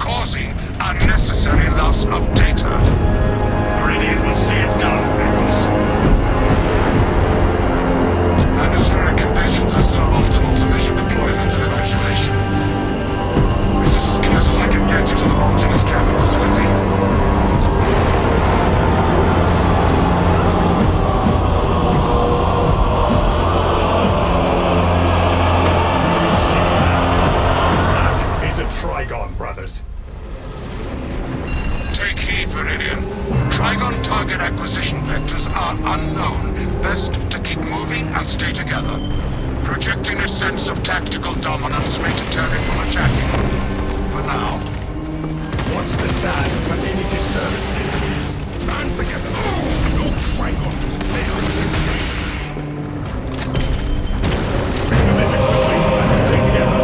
causing unnecessary loss of data. Meridian will see it done, Nicholas. Atmospheric conditions are suboptimal to mission deployment and evacuation. This is as close as I can get you to the Longinus cabin facility. Trigon, brothers. Take heed, Viridian. Trigon target acquisition vectors are unknown. Best to keep moving and stay together. Projecting a sense of tactical dominance may deter it from attacking. For now. What's the sign for any disturbances? Band together. No Trigon to fail. Reposition complete and stay together.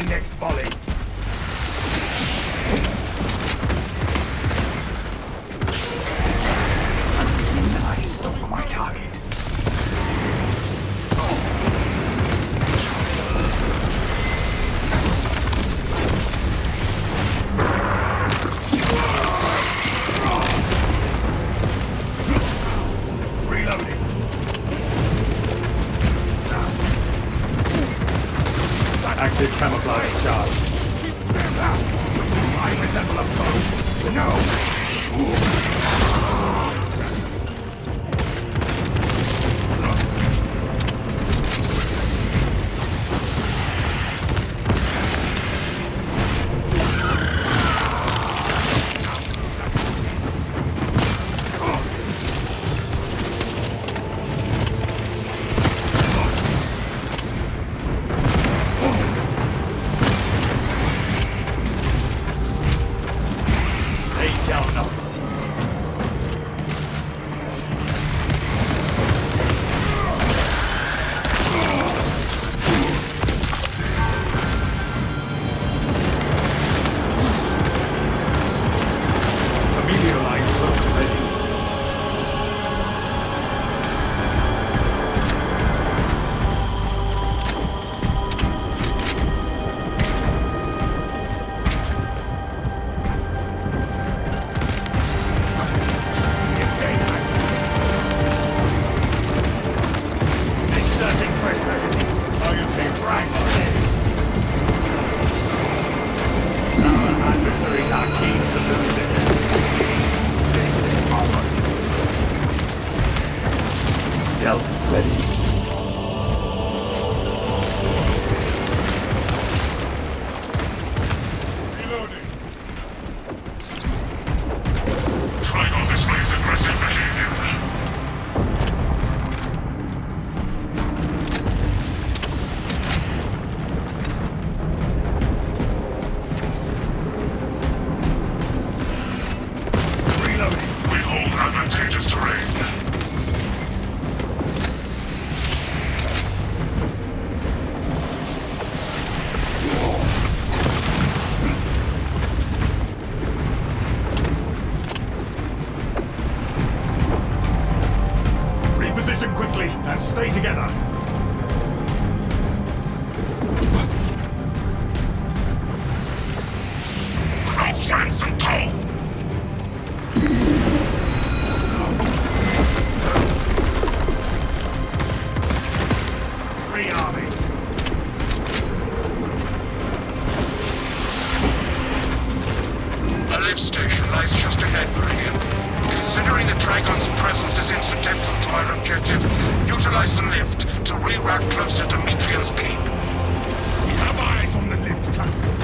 Next volley. Unseen, I stalk my target. Reloading. Active camouflage charge. I resemble a foe. No. They shall not see. free army. A lift station lies just ahead, Meridian. Considering the Dragon's presence is incidental to our objective, utilize the lift to reroute closer to Metrian's keep. We have eyes on the lift platform.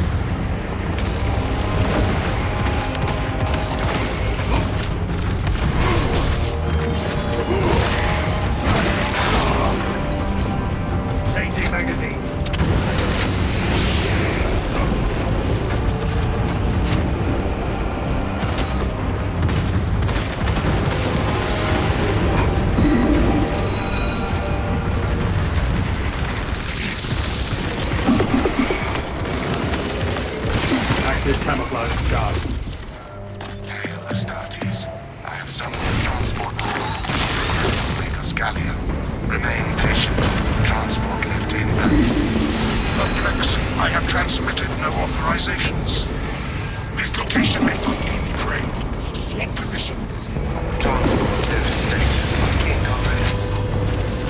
Changing magazine. Camouflage charge. Hail, Astartes. I have summoned the transport lift. Maker's Galio. Remain patient. Transport lift inbound. Perplex, I have transmitted no authorizations. This location makes us easy prey. Swap positions. Transport lift status incomprehensible.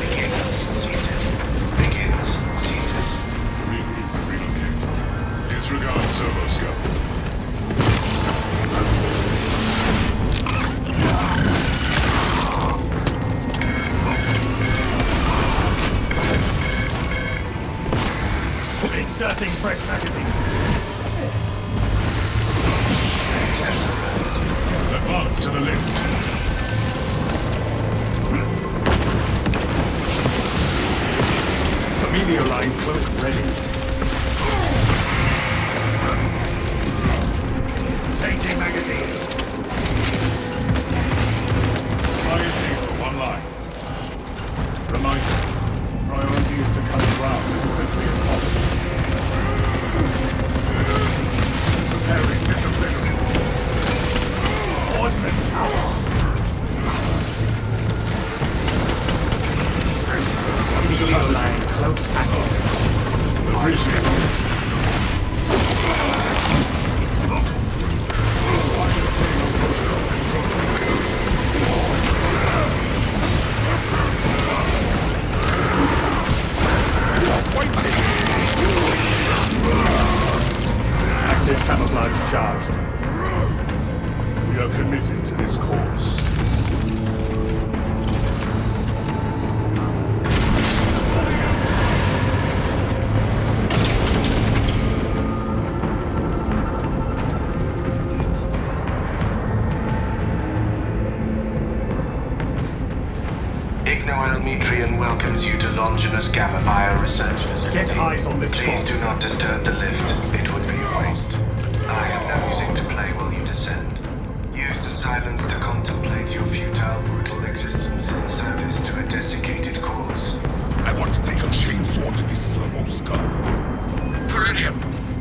Begins, ceases. Begins, ceases. Relocate. Disregard servo scope. Inserting fresh magazine. Advance to the lift. Familiar line cloak ready. Changing magazine. Flying vehicle online. Reminder. Priority is to cut ground as quickly as possible. Preparing disciplinary. Ordnance out. Familiar line cloak active. Appreciate. Active camouflage charged. We are committed to this course. Metrian welcomes you to Longinus Gamma Bio Research Facility. Get eyes on this Please spot. do not disturb the lift. It would be a waste. I have no music to play while you descend. Use the silence to contemplate your futile, brutal existence in service to a desiccated cause. I want to take a chainsaw to this servo skull. Meridian,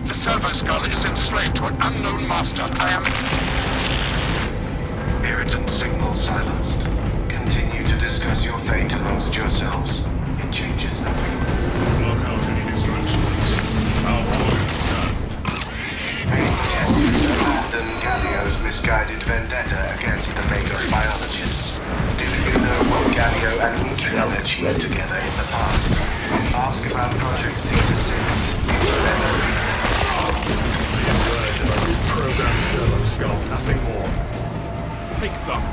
the servo skull is enslaved to an unknown master. I am... Irritant signal silenced. Continue to discuss your fate amongst yourselves. It changes nothing. Block out any distractions. Our orders stand. Abandon Galio's misguided vendetta against the Maker's biologists. Do you know what Galio and Metrian achieved together in the past? Ask about Project Zeta 6. You shall never speak to The words of a reprogrammed servo skull, nothing more. Take some.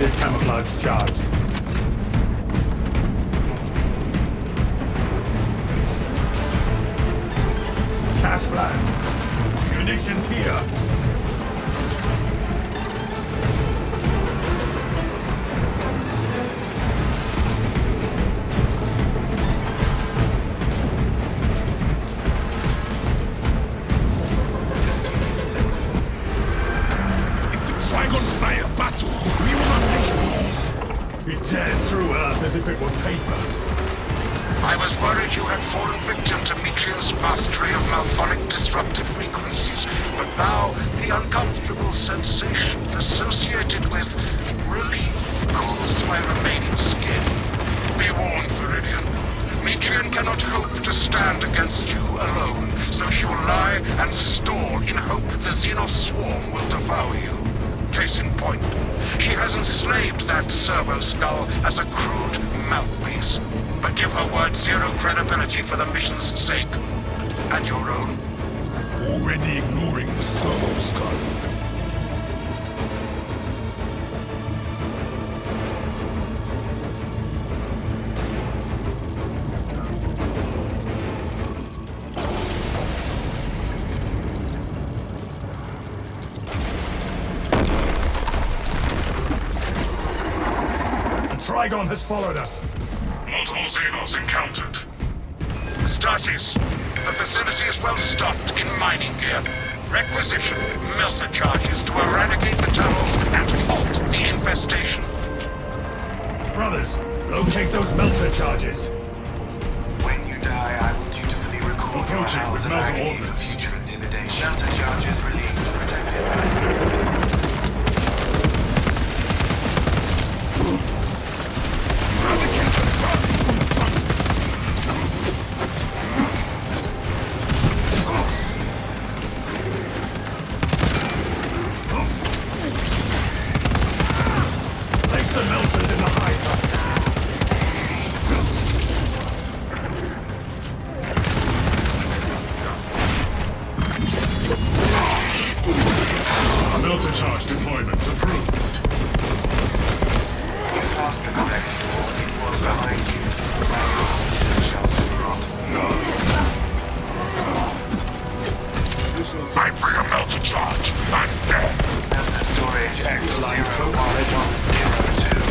Active camouflage charged. Cash flat. Munitions here. It tears through Earth as if it were paper. I was worried you had fallen victim to Metrian's mastery of malphonic disruptive frequencies, but now the uncomfortable sensation associated with relief cools my remaining skin. Be warned, Viridian. Metrian cannot hope to stand against you alone, so she will lie and stall in hope the Xenos swarm will devour you. Case in point, she has enslaved that servo skull as a crude mouthpiece. But give her word zero credibility for the mission's sake. And your own. Already ignoring the servo skull. Trigon has followed us. Multiple Xenos encountered. Astartes, the facility is well stocked in mining gear. Requisition melter charges to eradicate the tunnels and halt the infestation. Brothers, locate those melter charges. When you die, I will dutifully record your Approaching howls with of muzzle agony for ordnance. future intimidation. Melter charges released protected. Place the melters in the high tunnels. Melter charge deployment approved. You passed the correct door. It was behind you. I bring a melter charge. I'm dead. Melter storage X0110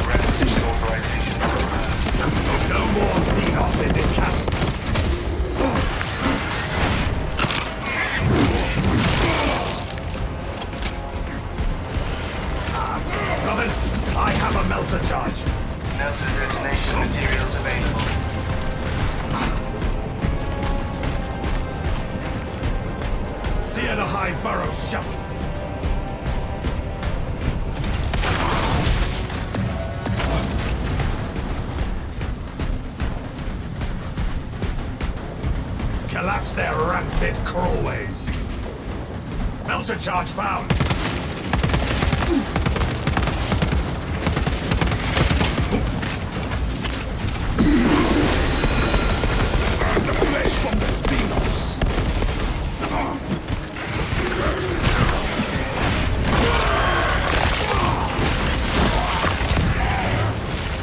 requisition authorization confirmed. No more Xenos in this castle. Brothers, I have a melter charge. Melter detonation materials available. Sear the hive burrow shut. Collapse their rancid crawlways. Melter charge found. Burn the flesh from the Xenos.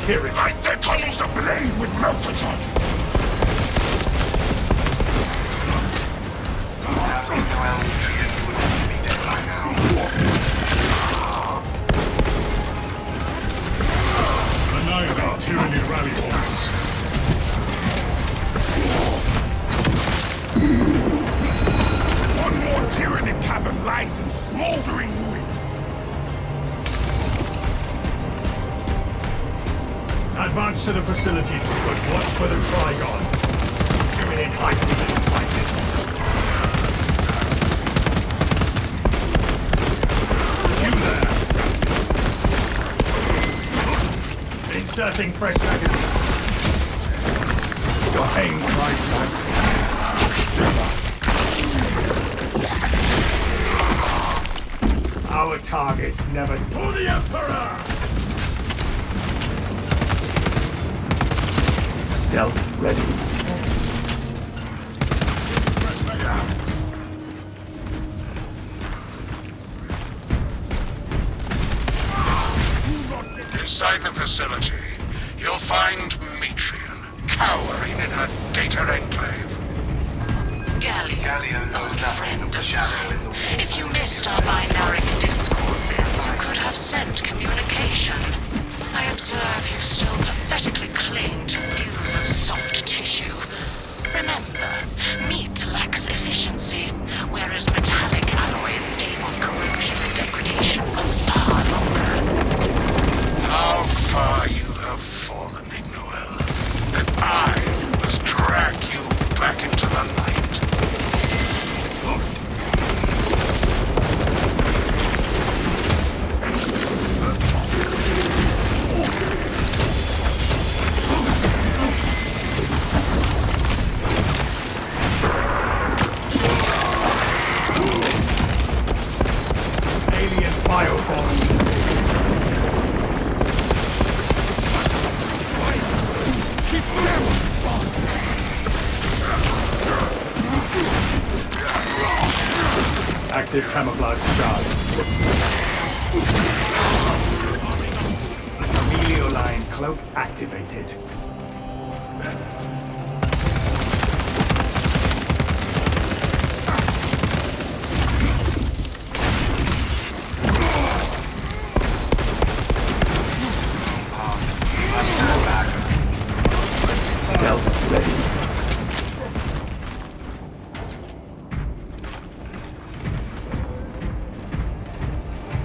Tyranny. Light their tunnels ablaze with melter charges. Without Noel Nutrient, you would all be dead by now. Annihilate Tyranny rally points. One more Tyranny cavern lies in smoldering ruins. Advance to the facility, but watch for the Trigon. Tyranid high priest sighted. You there! Inserting fresh magazine. Flying tribe. Our targets never... For the Emperor! Stealth ready. Inside the facility, you'll find Metrian cowering in her data enclave. Galio knows nothing of the shadow in the wall. If you missed our binaric discourses, you could have sent communication. I observe you still pathetically cling to views of soft tissue. Remember, meat lacks efficiency, whereas metallic alloys stave off corrosion and degradation for far longer. How far you have fallen, Ignoel. That I must drag you back into the light. Alien biobomb. Keep them, active camouflage charge. Amelioline cloak activated. Stealth ready.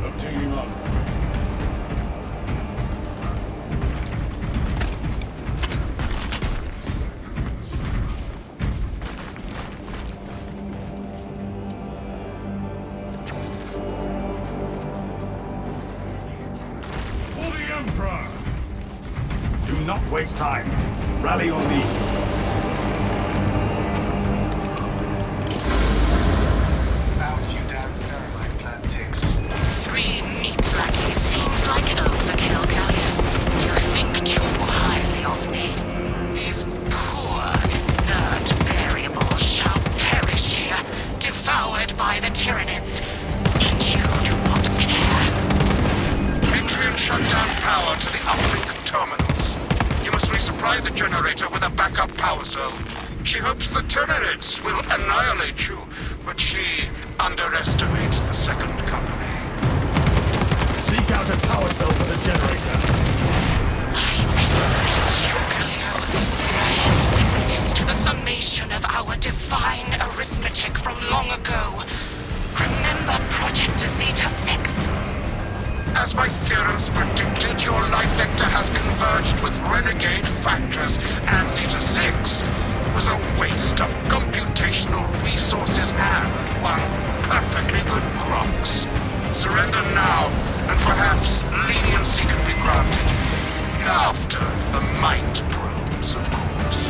Obtaining up. For the Emperor! Do not waste time. Rally on me. Found you down thermite plant ticks. 3 meat lackeys seems like overkill, Gallion. You think too highly of me. These poor, inert variables shall perish here, devoured by the Tyranids. And you do not care. Metrian shut down power to the uplink terminals. You must resupply the generator with a backup power cell. She hopes the Tyranids will annihilate you, but she underestimates the second company. Seek out a power cell for the generator. I beseech you, Galio. Bear witness to the summation of our divine arithmetic from long ago. Remember Project Zeta 6? As my theorems predicted, your life vector has converged with renegade factors, and Zeta 6 was a waste of computational resources and one perfectly good Grox. Surrender now, and perhaps leniency can be granted. After the mind probes, of course.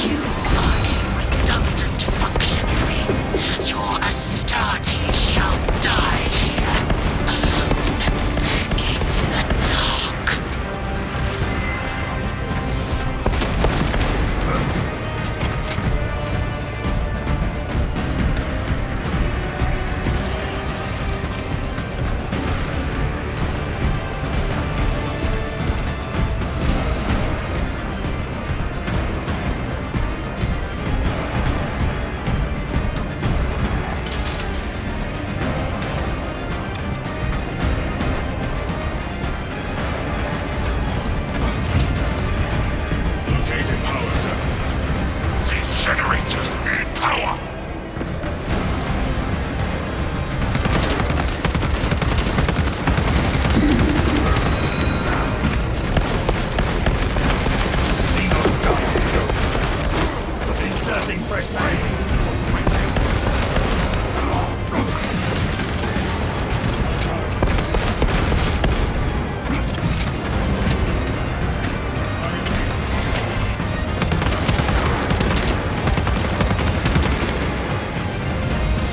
You are a redundant functionary. Your Astarte shall die here, alone, in the dark. Located power cell. These generators need power. Xenoscope. Inserting pressurizing.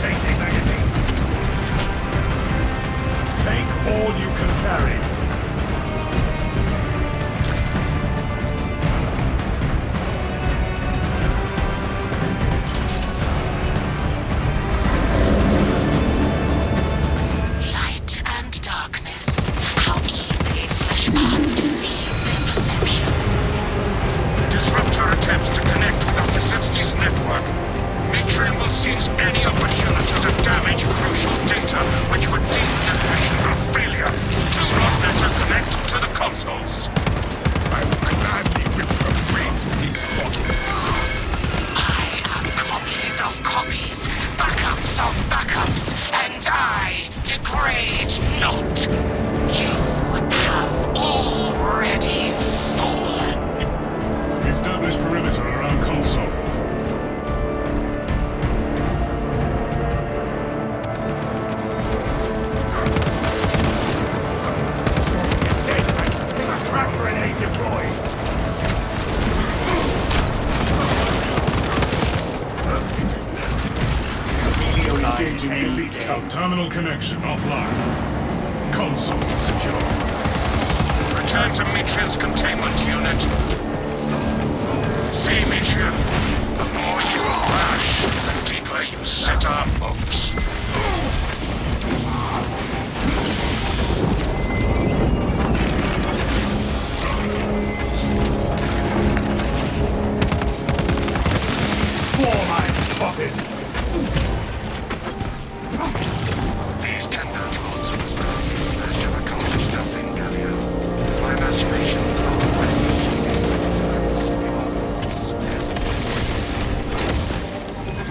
Changing magazine. Take all you can carry. Light and darkness. How easy Terminal connection offline. Console secure. Return to Metrian's containment unit. See, Metrian, the more you crash, the deeper you set our hooks. Spore mine spotted! These tender clones of the Star's flesh have accomplished nothing, Galio. My imagination is not already achieving results. You are fools, yes.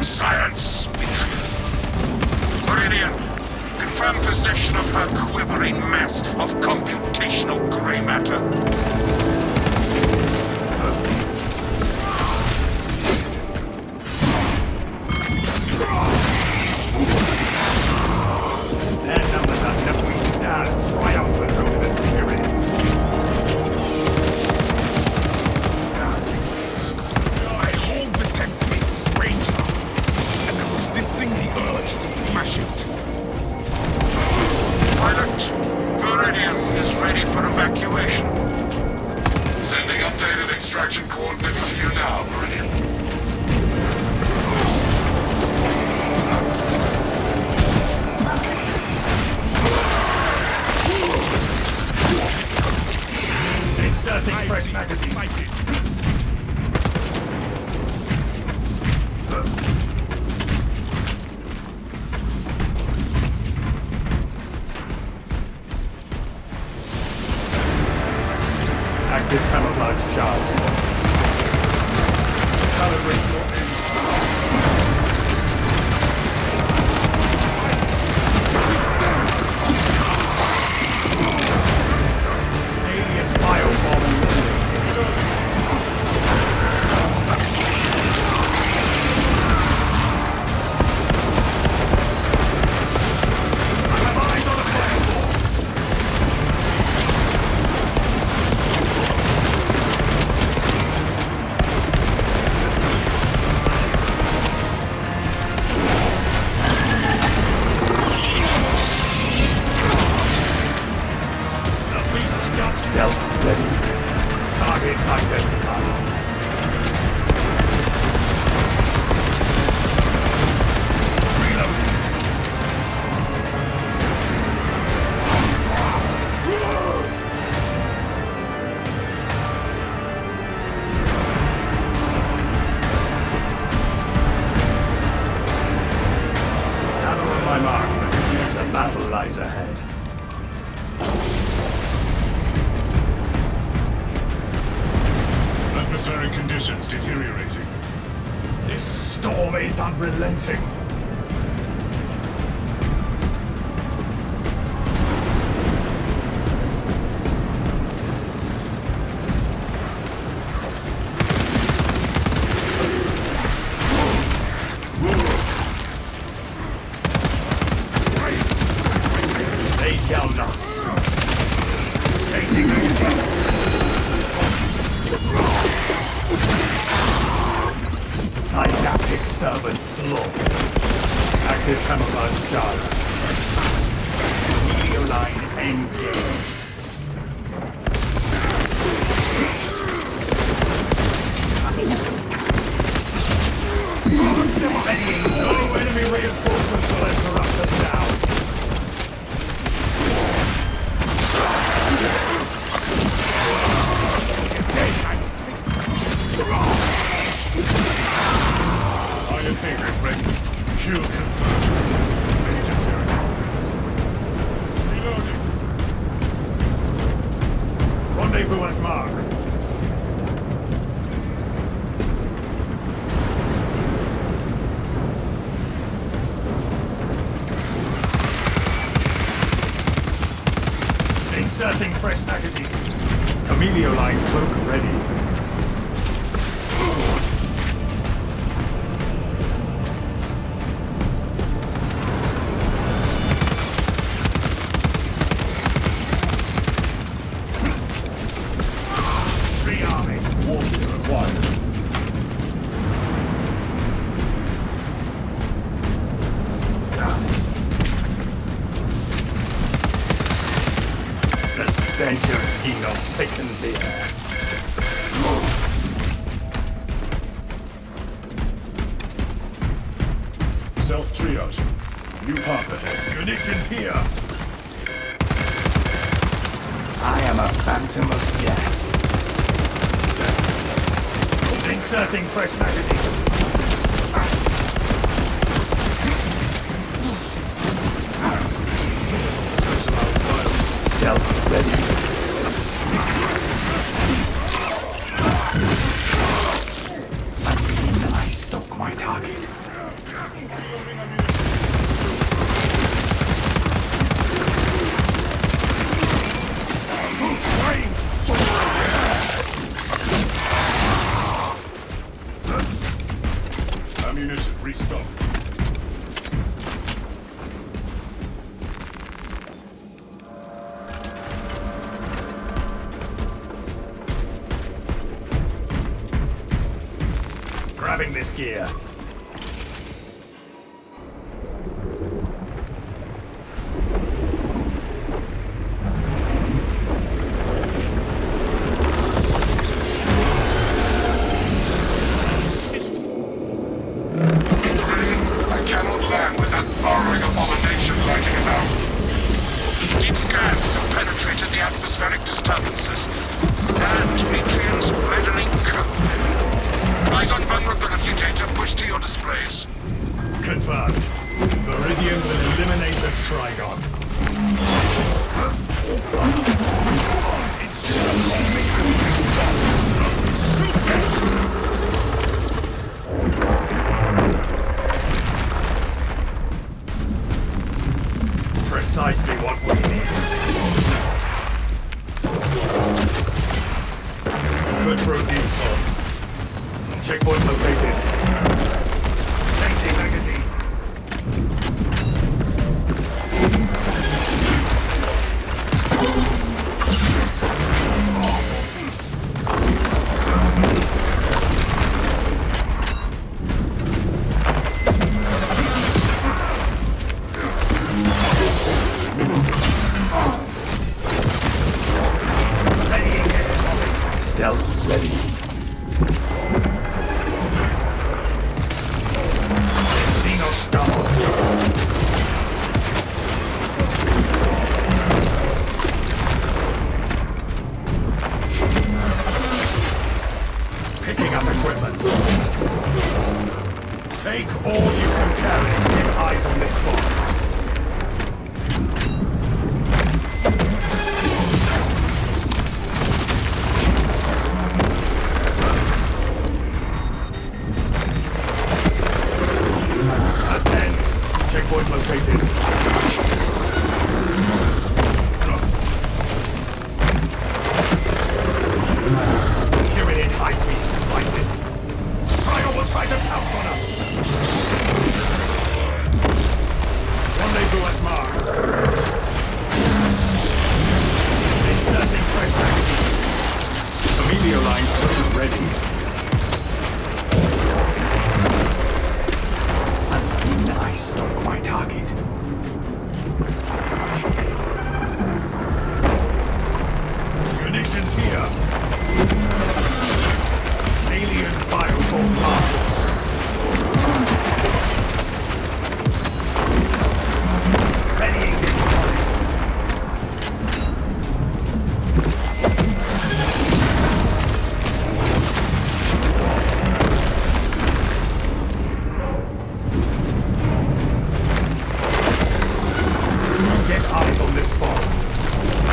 Science, Metrian. Meridian, confirm possession of her quivering mass of computational gray matter. Extraction coordinates to you now, Meridian. Inserting fresh magazine. Active camouflage charge. Calibrate your aim. Alien biobomb eliminated. I have eyes on the platform. Stealth ready. Target identified. Reloading. Hammer on my mark. The battle lies ahead. Atmospheric conditions deteriorating. This storm is unrelenting. They shall not. Changing synaptic servant slaughter. Active camouflage charge. Media line engaged. Readying. No enemy reinforcements will interrupt us now. Iron Hager ready. Kill confirmed. Major turret. Reloading. Rendezvous at mark. Inserting fresh magazine. Camelio line cloak ready. Rearming. Warfare required. stench of Xenos thickens the air. Self-triage. New path ahead. Munitions here. I am a phantom of death. Inserting fresh magazine. Stealth ready. Unseen, I stalk my target. Ammunition restock. Grabbing this gear. I cannot land with that burrowing abomination lurking about. Deep scans have penetrated the atmospheric disturbances, and Metrian's reddening code. Trigon vulnerability data pushed to your displays. Confirmed. Viridian will eliminate the Trigon. Precisely what we need. Could prove useful. Checkpoint located. Changing magazine. Stealth ready. Xenos stars. Picking up equipment. Take all you can carry. Get eyes on this spot. Checkpoint located. Tyranid high beast sighted. Trigon will try to pounce on us. Rendezvous at mark. Inserting fresh magazine. The media line code ready. Unseen, I stalk my target. Munitions here. Alien bioform marked. Readying deploy. Get eyes on this spot.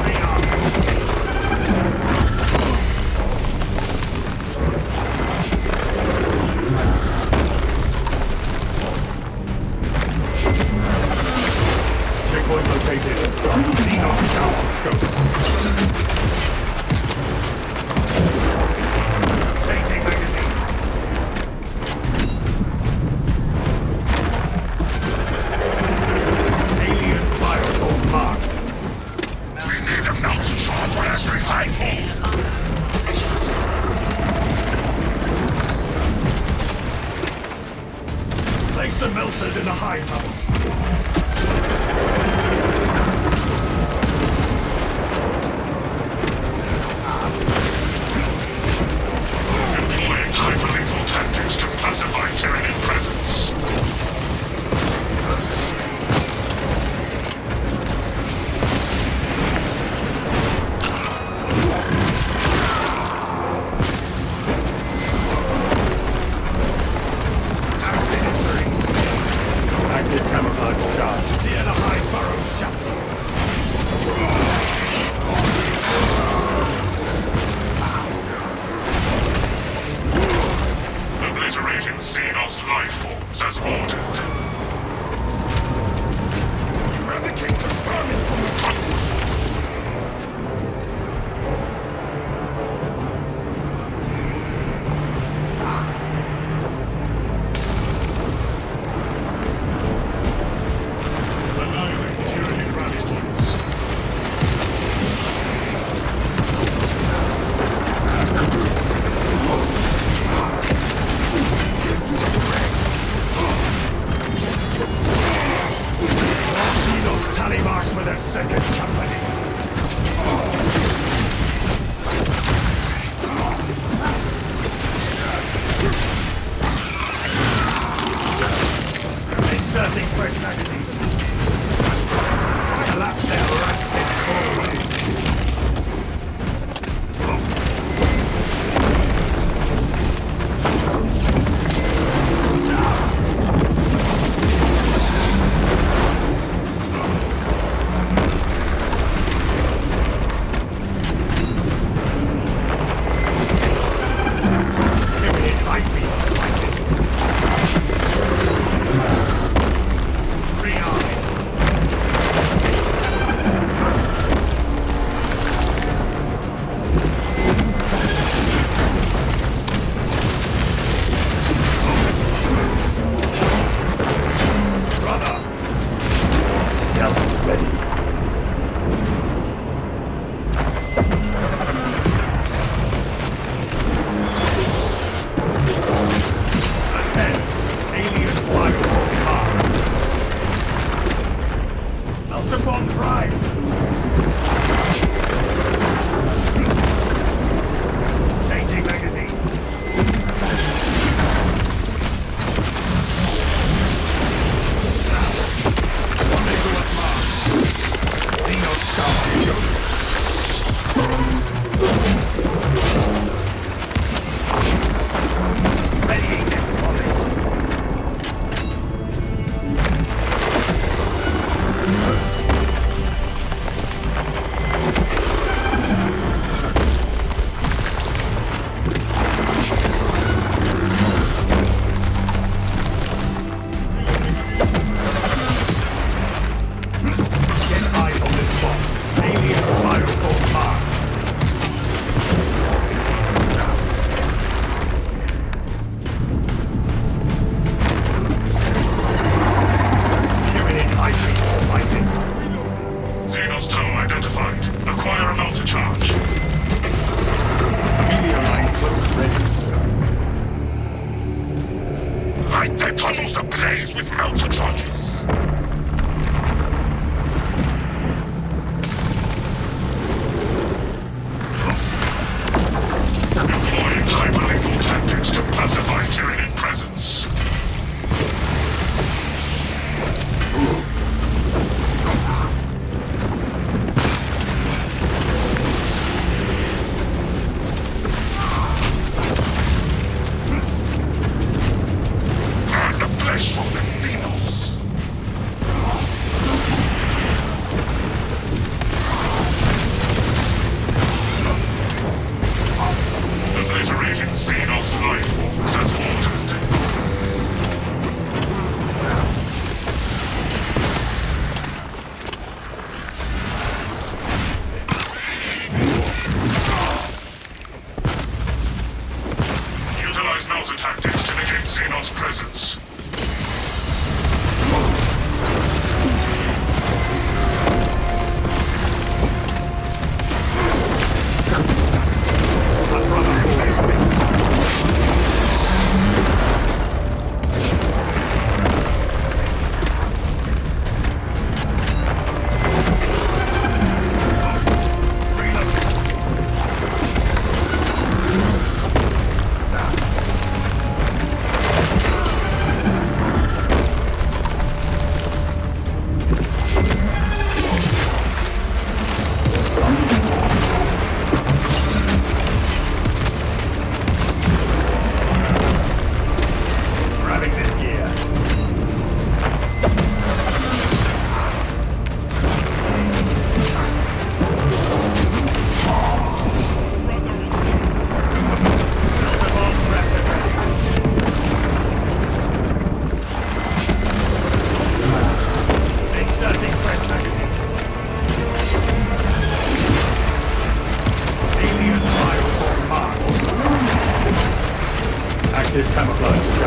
Hang on. Checkpoint located. Xenos scout on scope. Changing magazine. Alien bioform marked. We need a mountain shot for every rifle. Place the melters in the high tunnels. second company. Inserting fresh magazine. Collapse their rats in hallways. Watch out! Tyranid high beasts sighted. Camouflage.